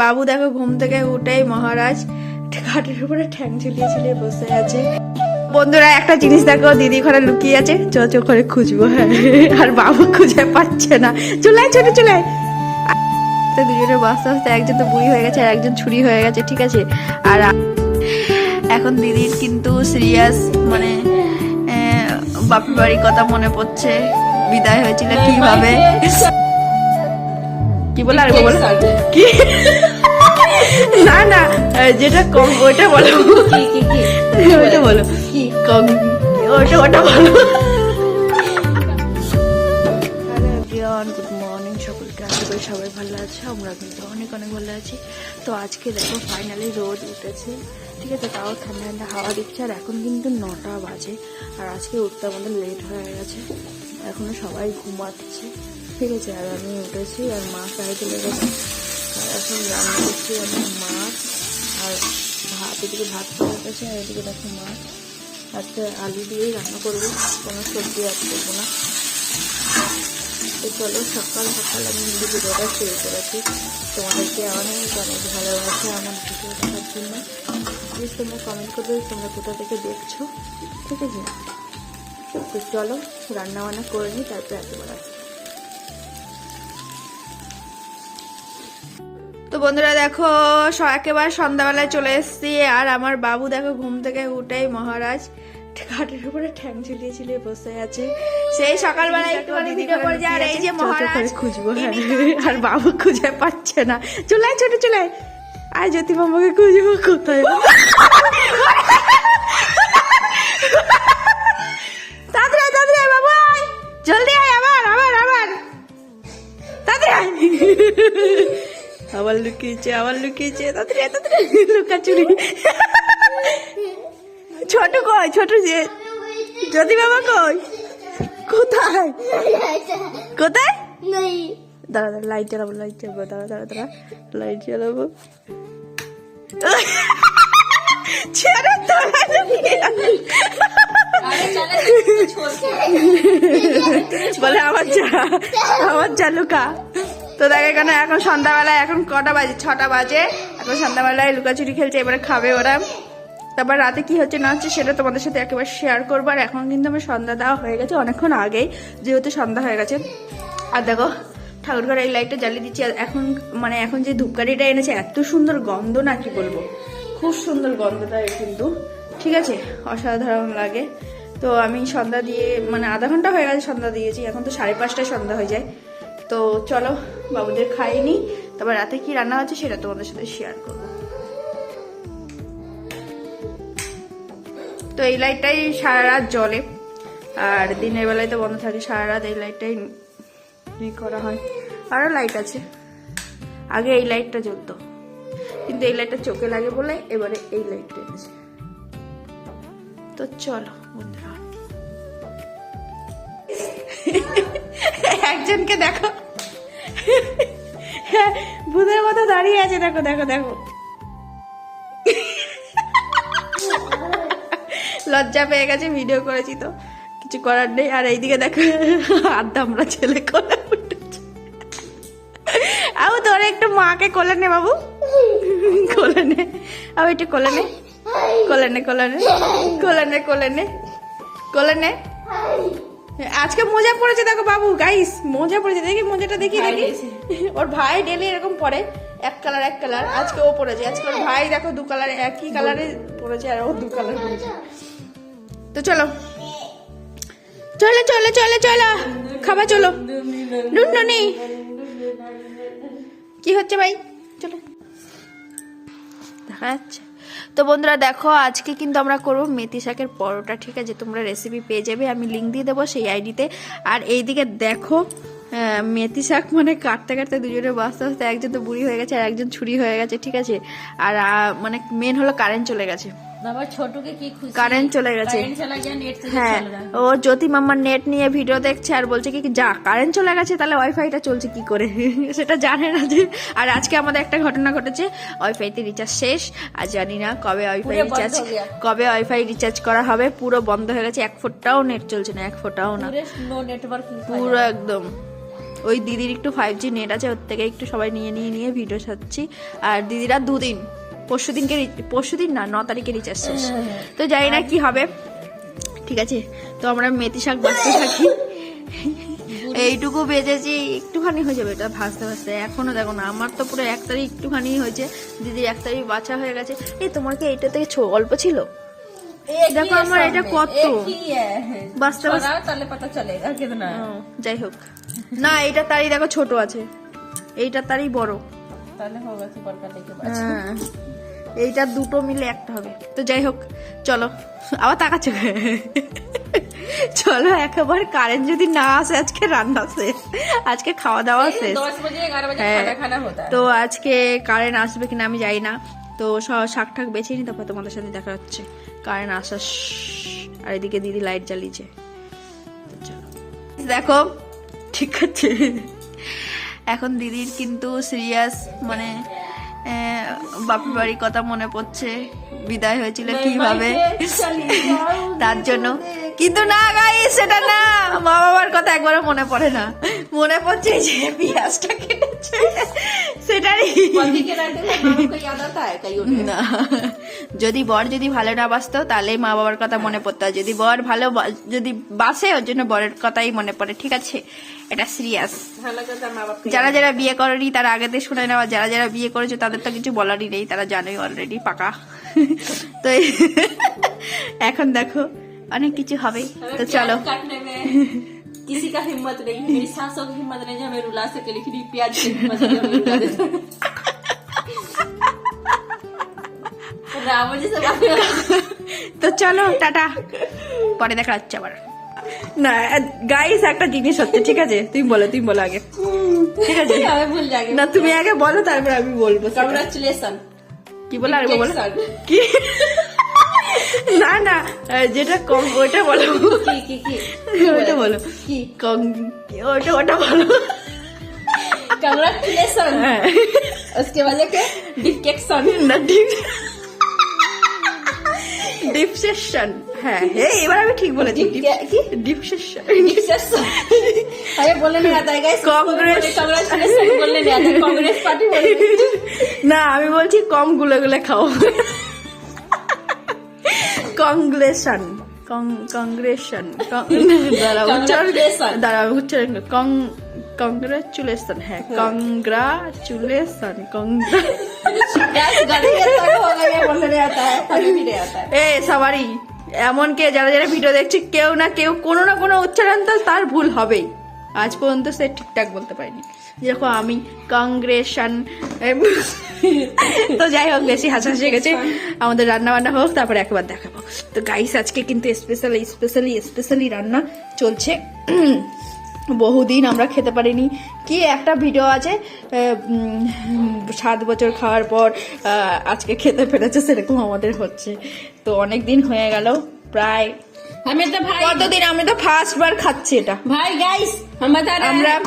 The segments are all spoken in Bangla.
বাবু দেখো ঘুম থেকে উঠেই মহারাজ খাটের উপরে ঠ্যাং ঝুলিয়ে ঝুলিয়ে বসে আছে। বন্ধুরা একটা জিনিস দেখো, দিদি ঘরে লুকিয়ে আছে, চো করে খুঁজবো। হ্যাঁ, আর বাবু খুঁজে পাচ্ছে না। চুলায় ছোট চুলায় দুজনে বাঁচতে বাঁচতে একজন তো বুড়ি হয়ে গেছে আর একজন ছুরি হয়ে গেছে, ঠিক আছে। আর এখন দিদির কিন্তু সিরিয়াস মানে বাপের বাড়ির কথা মনে পড়ছে, বিদায় হয়েছিল কিভাবে, কি বলে আর বল কি না না যেটা কম ওটা বলো, ওটা বলো কি কম ওটা বলো। গুড মর্নিং সকলকে, আশা করি সবাই ভালো আছে, আমরা কিন্তু অনেক অনেক ভালো আছি। তো আজকে দেখো ফাইনালি রোদ উঠেছে, ঠিক আছে, তাও ঠান্ডা ঠান্ডা হাওয়া দিচ্ছে। আর এখন কিন্তু 9টা বাজে, আর আজকে উঠতে আমাদের লেট হয়ে গেছে, এখনো সবাই ঘুমাচ্ছে, ঠিক আছে। আর আমি উঠেছি আর মা খাই চলে গেছে। আর এখন রান্না করছি আমি মাছ আর ভাত, এদিকে ভাত খাওয়া গেছে আর এদিকে দেখো মাছ। আজকে আলু দিয়েই রান্না করবো, কোনো সবজি আর করবো না। তো চলো, সকাল সকাল আমি কিন্তু ভিডিওটা শুরু করেছি। তোমাদেরকে অনেক অনেক ভালোবাসা আমার ভিডিও দেখার জন্য। প্লিজ তোমরা কমেন্ট করবে তোমরা কোথা থেকে দেখছো, ঠিক আছে। তো চলো রান্না বান্না করে নিই, তারপর একেবারে আসছি। তো বন্ধুরা দেখো একেবারে সন্ধ্যাবেলায় চলে এসেছি। আর আমার বাবু দেখো ঘুম থেকে উঠেই মহারাজ খাটের উপরে ঠ্যাং ঝুলিয়ে ঝুলিয়ে বসে আছে। সেই সকালবেলায় একটুখানি ভিডিও করে যায়। আর এই যে মহারাজ খুঁজবো, হ্যাঁ, আর বাবু খুঁজে পাচ্ছে না। চুলায় ছোট চুলায় আর জ্যোতি মামাকে খুঁজবো কোথায়। তাড়াতাড়ি তাড়াতাড়ি বাবু আয়, জলদি আয়, আবার আবার আবার তাড়াতাড়ি আয়। আবার লুকিয়েছে তাড়াতাড়ি তাড়াতাড়ি, লুকাচুরি। ছোট কই, ছোট যে জ্যোতি বাবা কই, কোথায় কোথায়? দাঁড়া দাঁড়া, লাইট জ্বালাবো, দাঁড়া লাইট জ্বালাবো। ছেড়ে তো বলে আমার যা লুকা। তো দেখ এখানে এখন সন্ধ্যাবেলায়, এখন কটা বাজে, 6টা বাজে, এখন সন্ধ্যাবেলায় লুকাচুরি খেলছে, এবারে খাবে ওরা। তারপর রাতে কি হচ্ছে না হচ্ছে সেটা তোমাদের সাথে একেবারে শেয়ার করবো। আর এখন কিন্তু আমার সন্ধ্যা দেওয়া হয়ে গেছে অনেকক্ষণ আগেই, যেহেতু সন্ধ্যা হয়ে গেছে। আর দেখো ঠাকুর ঘরে এই লাইটটা জ্বালিয়ে দিচ্ছি। আর এখন যে ধূপকাঠিটা এনেছে এত সুন্দর গন্ধ, না কি বলবো, খুব সুন্দর গন্ধটা কিন্তু, ঠিক আছে, অসাধারণ লাগে। তো আমি সন্ধ্যা দিয়ে মানে আধা ঘন্টা হয়ে গেছে সন্ধ্যা দিয়েছি, এখন তো 5:30টায় সন্ধ্যা হয়ে যায়। তো চলো বাবুদের খাইয়ে নিই, তারপর রাতে কি রান্না হচ্ছে সেটা তোমাদের সাথে শেয়ার করবো। তো এই লাইটটাই সারা রাত জ্বলে, আর দিনের বেলায় তো বন্ধ থাকে, সারা রাত এই লাইটটাই করা হয়। আরও লাইট আছে, আগে এই লাইটটা জ্বলতো, কিন্তু এই লাইটটা চোখে লাগে বলে এবারে এই লাইটটা এনেছে। তো চলো বন্ধুরা, একজনকে দেখো ভূতের মতো দাঁড়িয়ে আছে, দেখো দেখো দেখো, লজ্জা পেয়ে গেছে, ভিডিও করেছি তো কিছু করার নেই। আর এইদিকে দেখো আড্ডা আমরা ছেলে কোলে উঠেছে। আবু তোর একটু মাকে কোলে নে, বাবু কোলে নে, আবু একটু কোলে নে, কোলে নে কোলে নে কোলে নে কোলে নে কোলে নে। আজকে মোজা পড়েছে দেখো বাবু, গাইস মোজা পড়েছে, দেখি মোজাটা দেখি দেখি। ওর ভাই ডেলি এরকম পরে এক কালার, আজকে ও পড়েছে। আজকে ওর ভাই দেখো 2 কালার, একই কালারে পড়েছে, আর ও 2 কালার পড়েছে। তো চলো চলো চলো চলো চলো খাবা, চলো নুনটুনি কি হচ্ছে ভাই, চলো দেখা যাচ্ছে। তো বন্ধুরা দেখো আজকে কিন্তু আমরা করবো মেথি শাকের পরোটা, ঠিক আছে, তোমরা রেসিপি পেয়ে যাবে, আমি লিঙ্ক দিয়ে দেবো সেই আইডিতে। আর এইদিকে দেখো মেথি শাক মানে কাটতে কাটতে দুজনে বাঁচতে বাঁচতে একজন তো বুড়ি হয়ে গেছে আর একজন ছুরি হয়ে গেছে, ঠিক আছে। আর মানে মেন হলো কারেন্ট চলে গেছে, কারেন্ট চলে গেছে। হ্যাঁ, ও জ্যোতি মাম্মার নেট নিয়ে ভিডিও দেখছে আর বলছে কি যা কারেন্ট চলে গেছে তাহলে ওয়াইফাইটা চলছে কি করে, সেটা জানে না যে। আর আজকে আমাদের একটা ঘটনা ঘটেছে, ওয়াইফাইতে রিচার্জ শেষ, আর জানি না কবে ওয়াইফাই রিচার্জ করা হবে। পুরো বন্ধ হয়ে গেছে, 1 ফোঁটাও নেট চলছে না, 1 ফোঁটাও না, পুরো একদম ওই দিদির একটু 5G নেট আছে, ওর থেকে একটু সবাই নিয়ে ভিডিও ছাড়ছি। আর দিদিরা 2 দিন, পরশুদিন না 9 তারিখে রিচার্জ শেষ। তো জানি না কি হবে, ঠিক আছে। তো আমরা মেথি শাক বাঁচতে থাকি। এইটুকু বেজেছি, একটুখানি হয়ে যাবে এটা ভাজতে ভাজতে। এখনো দেখো না, আমার তো পুরো 1 তারিখ একটুখানি হয়েছে, দিদির 1 তারিখ বাছা হয়ে গেছে। এই তোমার কি এইটা থেকে অল্প ছিল? দেখো আমার এটা কত বাঁচতে বাঁচতে তাহলে পাতা চলেগা কিতনা। যাই হোক না, এইটা তারই দেখো ছোট আছে, এইটা তারই বড়, তাহলে হোগা কি বড় কাটে কে হ্যাঁ, এইটা দুটো মিলে একটা হবে। তো যাই হোক চলো, আবার তাকাচ্ছ চলো, একেবারে কারেন্ট যদি না আসে আজকে রান্না শেষ, আজকে খাওয়া দাওয়া শেষ। 10 বাজে 11 বাজে খানা হতা है। তো আজকে কারেন্ট আসবে কিনা আমি জানি না। তো শাক ঠাক বেছে নি, তারপর তোমাদের সাথে দেখা হচ্ছে। কারেন্ট আসা, আর এদিকে দিদি লাইট জ্বালিয়েছে। দেখো ঠিক আছে, এখন দিদির কিন্তু সিরিয়াস, মানে বাপের বাড়ির কথা মনে পড়ছে, বিদায় হয়েছিল কিভাবে তার জন্য। কিন্তু না গাইস, সেটা না, মা বাবার কথা একবারও মনে পড়ে না, মনে পড়ছে যে পেঁয়াজটা কেটেছে সেটাই না। যদি বর যদি ভালো না বাসতো তাহলে মা বাবার কথা মনে পড়তো, যদি বর ভালো যদি বাসে ওর জন্য বরের কথাই মনে পড়ে, ঠিক আছে, এটা সিরিয়াস। যারা যারা বিয়ে করেনি তারা আগেতে শুনে নেওয়া, যারা যারা বিয়ে করেছে তাদের তো কিছু বলারই নেই, তারা জানোই অলরেডি পাকা। তো এখন দেখো অনেক কিছু হবে, তো চলো। किसी का हिम्मत नहीं, मेरी सासों की हिम्मत नहीं जो हमें रुला सके, लेकिन प्याज की हिम्मत नहीं हमें रुला देता। रावण जैसे তো চলো টাটা, পরে দেখা হচ্ছে আবার। না গাইস, একটা জিনিস হচ্ছে, ঠিক আছে, তুমি বলো আগে, ঠিক আছে, আমি ভুল যাবে না তুমি আগে বলো, তারপর আমি বলবো। কংগ্রাচুলেশন কি বলো, আরে বলো কি, না না যেটা কম ওটা বলো, ওটা বলো কি ওটা বলো। कॉन्ग्रेचुलेशन, उसके बाद क्या डिफेक्शन না ডিপসেশন, হ্যাঁ এবার আমি ঠিক বলেছি, ডিপসেশন। अरे बोलने नहीं आता है गाइस, कॉन्ग्रेचुलेशन बोलने नहीं आता, कांग्रेस पार्टी बोलने। না আমি বলছি কম গুলো খাও, কংগ্রেশন কংগ্রেচুলেশন, হ্যাঁ কংগ্রাচুলেশন, সবারই এমন কে যারা যারা ভিডিও দেখছে, কেউ না কেউ কোনো না কোনো উচ্চারণ তো তার ভুল হবেই। আজ পর্যন্ত সে ঠিকঠাক বলতে পারিনি, যেরকম আমি কংগ্রেশন। তো যাই হোক, বেশি হাসাহাসি গেছে, আমাদের রান্না বান্না হোক, তারপরে একবার দেখাবো। তো গাইস আজকে কিন্তু স্পেশালি রান্না চলছে, বহুদিন আমরা খেতে পারিনি। কি একটা ভিডিও আছে 7 বছর খাওয়ার পর আজকে খেতে পেরেছে, সেরকম আমাদের হচ্ছে। তো অনেক দিন হয়ে গেল, প্রায় हमें तो भाई কতদিন, আমি তো ফার্স্ট বার খাচ্ছি এটা। भाई गाइस हम बता रहे हैं,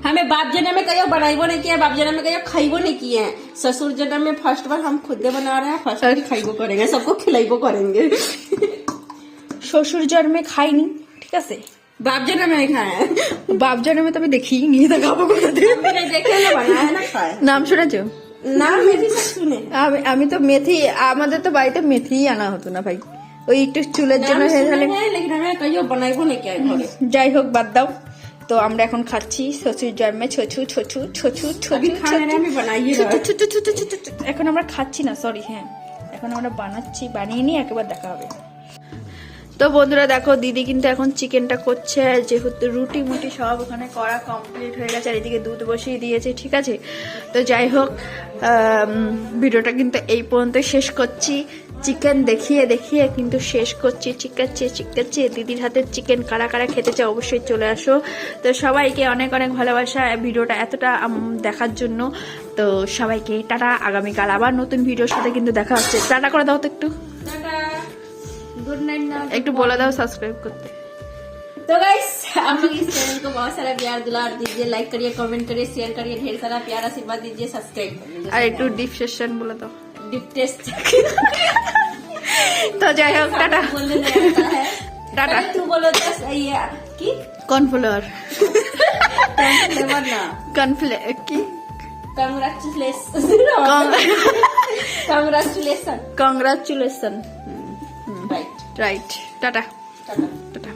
हमें बाप जन्म में कहीं बनाइबो नहीं किया, बाप जन्म में कहीं खाइबो नहीं किए हैं, ससुर जन्म में फर्स्ट बार हम खुद बना रहे हैं, फर्स्ट बार खाइबो करेंगे, सबको खिलाइबो करेंगे। শ্বশুর জন্মে খাইনি, ঠিক আছে, बाप जन्म में नहीं खाए हैं, বাপ জন্মে তো আমি দেখিই নি, তো খাবো কোথা থেকে? मैंने देखे ना बनाया ना खाए, নাম শুনেছো? ना मेरी सुने আমি তো মেথি, আমাদের তো বাড়িতে মেথি আনা হতো না ভাই, ওই একটু চুলের জন্য হয়ে গেলে। लेकिन हमें कहीं बनाइबो नहीं किया घरे। যাই হোক বাদ দাও। তো আমরা এখন খাচ্ছি শ্বশুর জন্মে ছছু। এখন আমরা খাচ্ছি না, সরি, হ্যাঁ এখন আমরা বানাচ্ছি, বানিয়ে নিয়ে একবার দেখা হবে। তো বন্ধুরা দেখো, দিদি কিন্তু এখন চিকেনটা করছে, যেহেতু রুটি মুটি সব ওখানে করা কমপ্লিট হয়ে গেছে, আর এদিকে দুধ বসিয়ে দিয়েছে, ঠিক আছে। তো যাই হোক, ভিডিওটা কিন্তু এই পর্যন্ত শেষ করছি। চিকেন দেখিয়ে কিন্তু শেষ করছি। ঠিক আছে, দিদির হাতের চিকেন কারা কারা খেতে চাও অবশ্যই চলে আসো। তো সবাইকে অনেক অনেক ভালোবাসা ভিডিওটা এতটা দেখার জন্য। তো সবাইকে টাটা, আগামীকাল আবার নতুন ভিডিওর সাথে কিন্তু দেখা হচ্ছে। টাটা করে দাও তো একটু, गुड नाइट ना, একটু বলে দাও সাবস্ক্রাইব করতে। तो गाइस आप लोग इस चैनल को बहुत सारा प्यार दुलार दीजिए, लाइक करिए, कमेंट करिए, शेयर करिए, ढेर सारा प्यार आशीर्वाद दीजिए, सब्सक्राइब करिए, আর একটু ডিপ সেশন বলে দাও। डिप टेस्ट তো যাই হোক, টাটা बोलने नहीं आता है, টাটা। तू बोलो तो सही है की কর্নফ্লাওয়ার। फ्लेवर ना কনফ্লে কি congratulation congratulation right right tata Tata tata